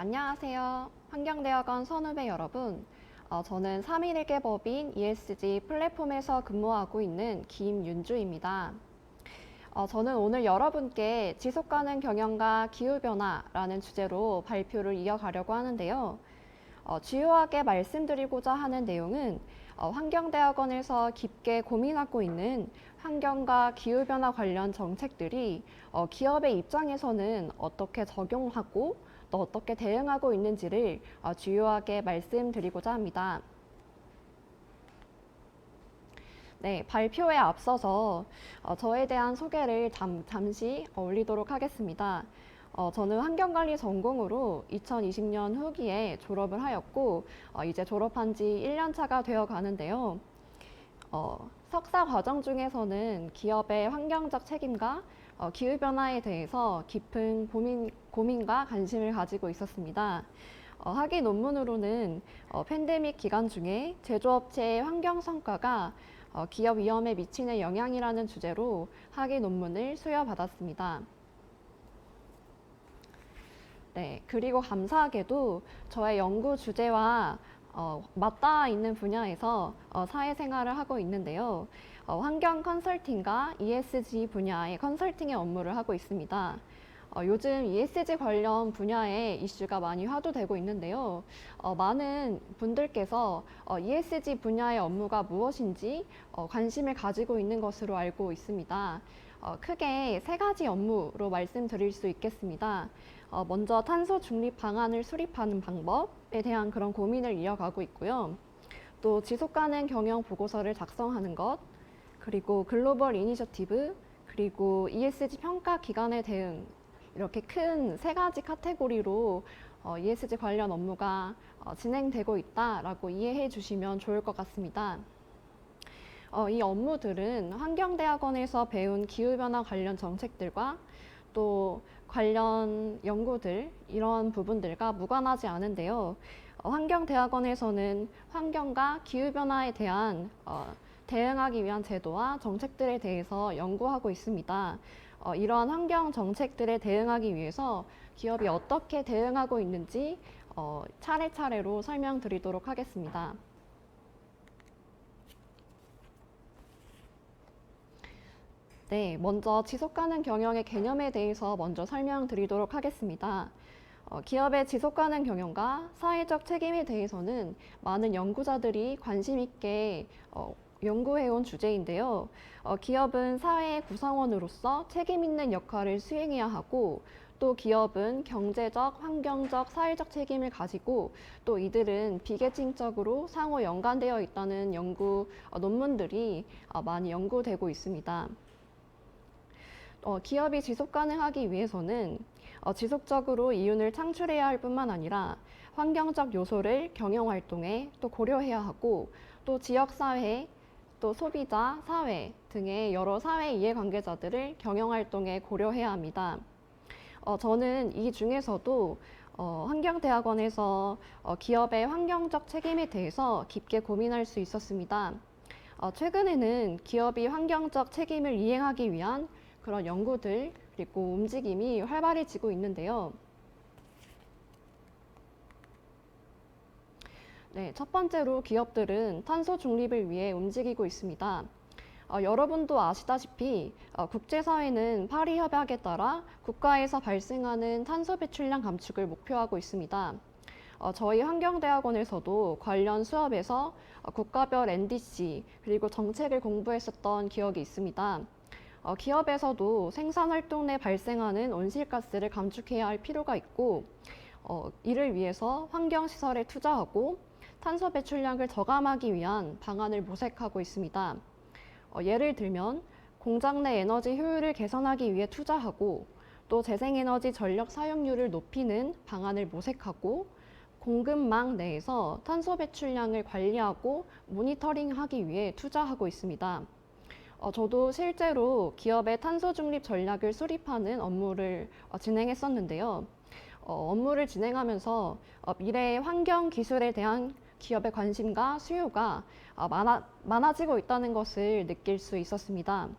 안녕하세요. 환경대학원 선후배 여러분. 저는 3일1개 법인 ESG 플랫폼에서 근무하고 있는 김윤주입니다. 저는 오늘 여러분께 지속가능 경영과 기후변화라는 주제로 발표를 이어가려고 하는데요. 주요하게 말씀드리고자 하는 내용은 환경대학원에서 깊게 고민하고 있는 환경과 기후변화 관련 정책들이 기업의 입장에서는 어떻게 적용하고 또 어떻게 대응하고 있는지를 주요하게 말씀드리고자 합니다. 네, 발표에 앞서서 저에 대한 소개를 잠시 올리도록 하겠습니다. 저는 환경관리 전공으로 2020년 후기에 졸업을 하였고 이제 졸업한 지 1년 차가 되어 가는데요. 석사 과정 중에서는 기업의 환경적 책임과 기후변화에 대해서 깊은 고민과 관심을 가지고 있었습니다. 학위 논문으로는 팬데믹 기간 중에 제조업체의 환경 성과가 기업 위험에 미치는 영향이라는 주제로 학위 논문을 수여받았습니다. 네, 그리고 감사하게도 저의 연구 주제와 맞닿아 있는 분야에서 사회생활을 하고 있는데요. 환경 컨설팅과 ESG 분야의 컨설팅의 업무를 하고 있습니다. 요즘 ESG 관련 분야의 이슈가 많이 화두되고 있는데요. 많은 분들께서 ESG 분야의 업무가 무엇인지 관심을 가지고 있는 것으로 알고 있습니다. 크게 세 가지 업무로 말씀드릴 수 있겠습니다. 먼저 탄소 중립 방안을 수립하는 방법에 대한 그런 고민을 이어가고 있고요. 또 지속가능 경영 보고서를 작성하는 것, 그리고 글로벌 이니셔티브, 그리고 ESG 평가 기관의 대응, 이렇게 큰 세 가지 카테고리로 ESG 관련 업무가 진행되고 있다라고 이해해 주시면 좋을 것 같습니다. 이 업무들은 환경대학원에서 배운 기후변화 관련 정책들과 또 관련 연구들, 이런 부분들과 무관하지 않은데요. 환경대학원에서는 환경과 기후변화에 대한 대응하기 위한 제도와 정책들에 대해서 연구하고 있습니다. 이러한 환경 정책들에 대응하기 위해서 기업이 어떻게 대응하고 있는지 차례차례로 설명드리도록 하겠습니다. 네, 먼저 지속가능 경영의 개념에 대해서 먼저 설명드리도록 하겠습니다. 기업의 지속가능 경영과 사회적 책임에 대해서는 많은 연구자들이 관심 있게 연구해온 주제인데요. 기업은 사회의 구성원으로서 책임 있는 역할을 수행해야 하고 또 기업은 경제적, 환경적, 사회적 책임을 가지고 또 이들은 비계층적으로 상호 연관되어 있다는 연구 논문들이 많이 연구되고 있습니다. 기업이 지속 가능하기 위해서는 지속적으로 이윤을 창출해야 할 뿐만 아니라 환경적 요소를 경영 활동에 또 고려해야 하고 또 지역사회, 또 소비자, 사회 등의 여러 사회 이해관계자들을 경영 활동에 고려해야 합니다. 저는 이 중에서도 환경대학원에서 기업의 환경적 책임에 대해서 깊게 고민할 수 있었습니다. 최근에는 기업이 환경적 책임을 이행하기 위한 그런 연구들 그리고 움직임이 활발해지고 있는데요. 네, 첫 번째로 기업들은 탄소 중립을 위해 움직이고 있습니다. 여러분도 아시다시피 국제사회는 파리 협약에 따라 국가에서 발생하는 탄소 배출량 감축을 목표하고 있습니다. 저희 환경대학원에서도 관련 수업에서 국가별 NDC 그리고 정책을 공부했었던 기억이 있습니다. 기업에서도 생산 활동 내 발생하는 온실가스를 감축해야 할 필요가 있고 이를 위해서 환경시설에 투자하고 탄소 배출량을 저감하기 위한 방안을 모색하고 있습니다. 예를 들면 공장 내 에너지 효율을 개선하기 위해 투자하고 또 재생에너지 전력 사용률을 높이는 방안을 모색하고 공급망 내에서 탄소 배출량을 관리하고 모니터링하기 위해 투자하고 있습니다. 저도 실제로 기업의 탄소 중립 전략을 수립하는 업무를 진행했었는데요. 업무를 진행하면서 미래의 환경 기술에 대한 기업의 관심과 수요가 많아지고 있다는 것을 느낄 수 있었습니다.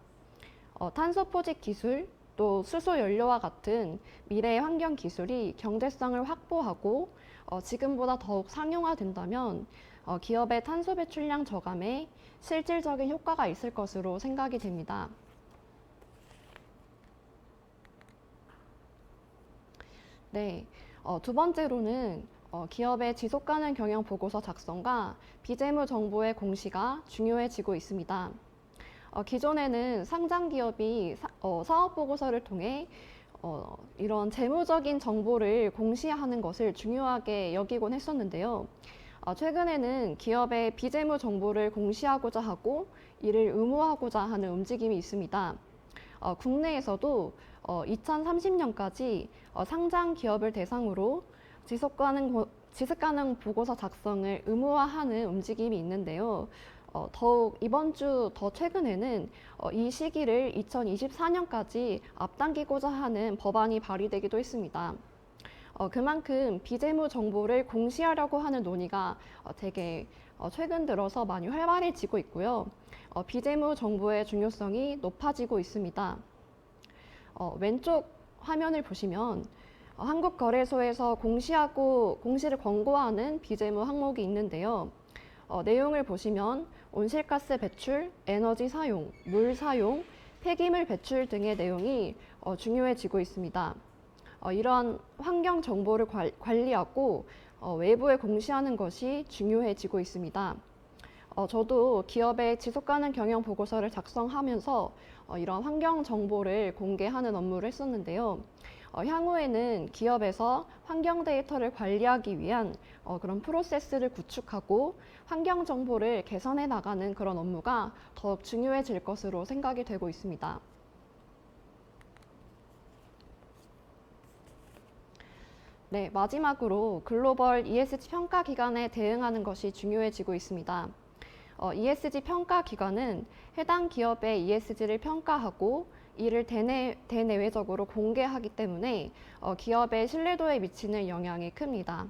탄소 포집 기술, 또 수소 연료와 같은 미래의 환경 기술이 경제성을 확보하고 지금보다 더욱 상용화된다면 기업의 탄소 배출량 저감에 실질적인 효과가 있을 것으로 생각이 됩니다. 네, 두 번째로는 기업의 지속가능 경영 보고서 작성과 비재무 정보의 공시가 중요해지고 있습니다. 기존에는 상장 기업이 사업 보고서를 통해 이런 재무적인 정보를 공시하는 것을 중요하게 여기곤 했었는데요. 최근에는 기업의 비재무 정보를 공시하고자 하고 이를 의무화하고자 하는 움직임이 있습니다. 국내에서도 2030년까지 상장 기업을 대상으로 지속가능 보고서 작성을 의무화하는 움직임이 있는데요. 더욱 이번 주 더 최근에는 이 시기를 2024년까지 앞당기고자 하는 법안이 발의되기도 했습니다. 그만큼 비재무 정보를 공시하려고 하는 논의가 되게 최근 들어서 많이 활발해지고 있고요. 비재무 정보의 중요성이 높아지고 있습니다. 왼쪽 화면을 보시면 한국거래소에서 공시를 권고하는 비재무 항목이 있는데요. 내용을 보시면 온실가스 배출, 에너지 사용, 물 사용, 폐기물 배출 등의 내용이 중요해지고 있습니다. 이러한 환경 정보를 관리하고 외부에 공시하는 것이 중요해지고 있습니다. 저도 기업의 지속가능 경영 보고서를 작성하면서 이런 환경 정보를 공개하는 업무를 했었는데요. 향후에는 기업에서 환경 데이터를 관리하기 위한 그런 프로세스를 구축하고 환경 정보를 개선해 나가는 그런 업무가 더욱 중요해질 것으로 생각이 되고 있습니다. 네, 마지막으로 글로벌 ESG 평가 기관에 대응하는 것이 중요해지고 있습니다. ESG 평가 기관은 해당 기업의 ESG를 평가하고 이를 대내외적으로 공개하기 때문에 기업의 신뢰도에 미치는 영향이 큽니다.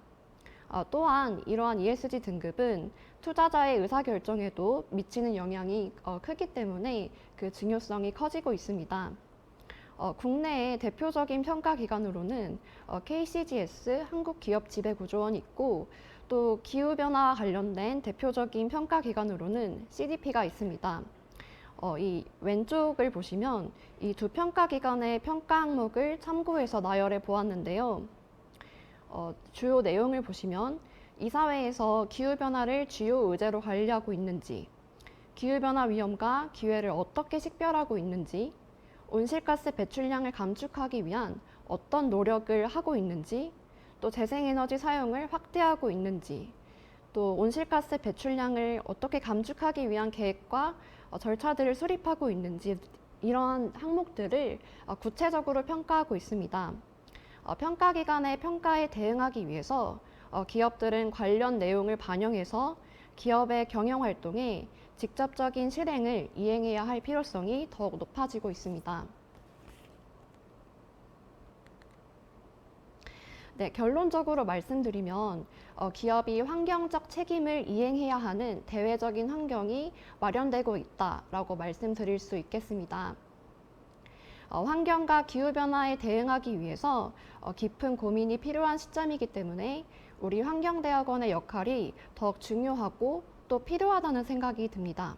또한 이러한 ESG 등급은 투자자의 의사결정에도 미치는 영향이 크기 때문에 그 중요성이 커지고 있습니다. 국내의 대표적인 평가기관으로는 KCGS 한국기업지배구조원이 있고 또 기후변화와 관련된 대표적인 평가기관으로는 CDP가 있습니다. 이 왼쪽을 보시면 이 두 평가기관의 평가 항목을 참고해서 나열해 보았는데요. 주요 내용을 보시면 이사회에서 기후변화를 주요 의제로 관리하고 있는지, 기후변화 위험과 기회를 어떻게 식별하고 있는지, 온실가스 배출량을 감축하기 위한 어떤 노력을 하고 있는지, 또 재생에너지 사용을 확대하고 있는지, 또 온실가스 배출량을 어떻게 감축하기 위한 계획과 절차들을 수립하고 있는지 이런 항목들을 구체적으로 평가하고 있습니다. 평가기관의 평가에 대응하기 위해서 기업들은 관련 내용을 반영해서 기업의 경영활동에 직접적인 실행을 이행해야 할 필요성이 더욱 높아지고 있습니다. 네, 결론적으로 말씀드리면 기업이 환경적 책임을 이행해야 하는 대외적인 환경이 마련되고 있다라고 말씀드릴 수 있겠습니다. 환경과 기후변화에 대응하기 위해서 깊은 고민이 필요한 시점이기 때문에 우리 환경대학원의 역할이 더욱 중요하고 또 필요하다는 생각이 듭니다.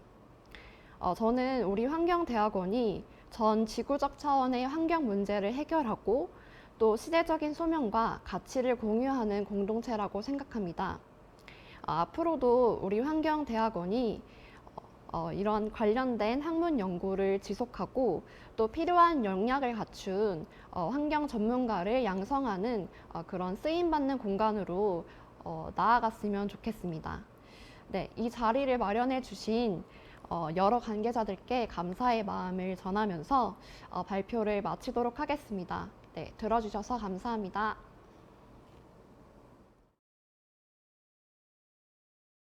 저는 우리 환경대학원이 전 지구적 차원의 환경 문제를 해결하고 또 시대적인 소명과 가치를 공유하는 공동체라고 생각합니다. 앞으로도 우리 환경대학원이 이런 관련된 학문 연구를 지속하고 또 필요한 역량을 갖춘 환경 전문가를 양성하는 그런 쓰임받는 공간으로 나아갔으면 좋겠습니다. 네, 이 자리를 마련해 주신 여러 관계자들께 감사의 마음을 전하면서 발표를 마치도록 하겠습니다. 네, 들어주셔서 감사합니다.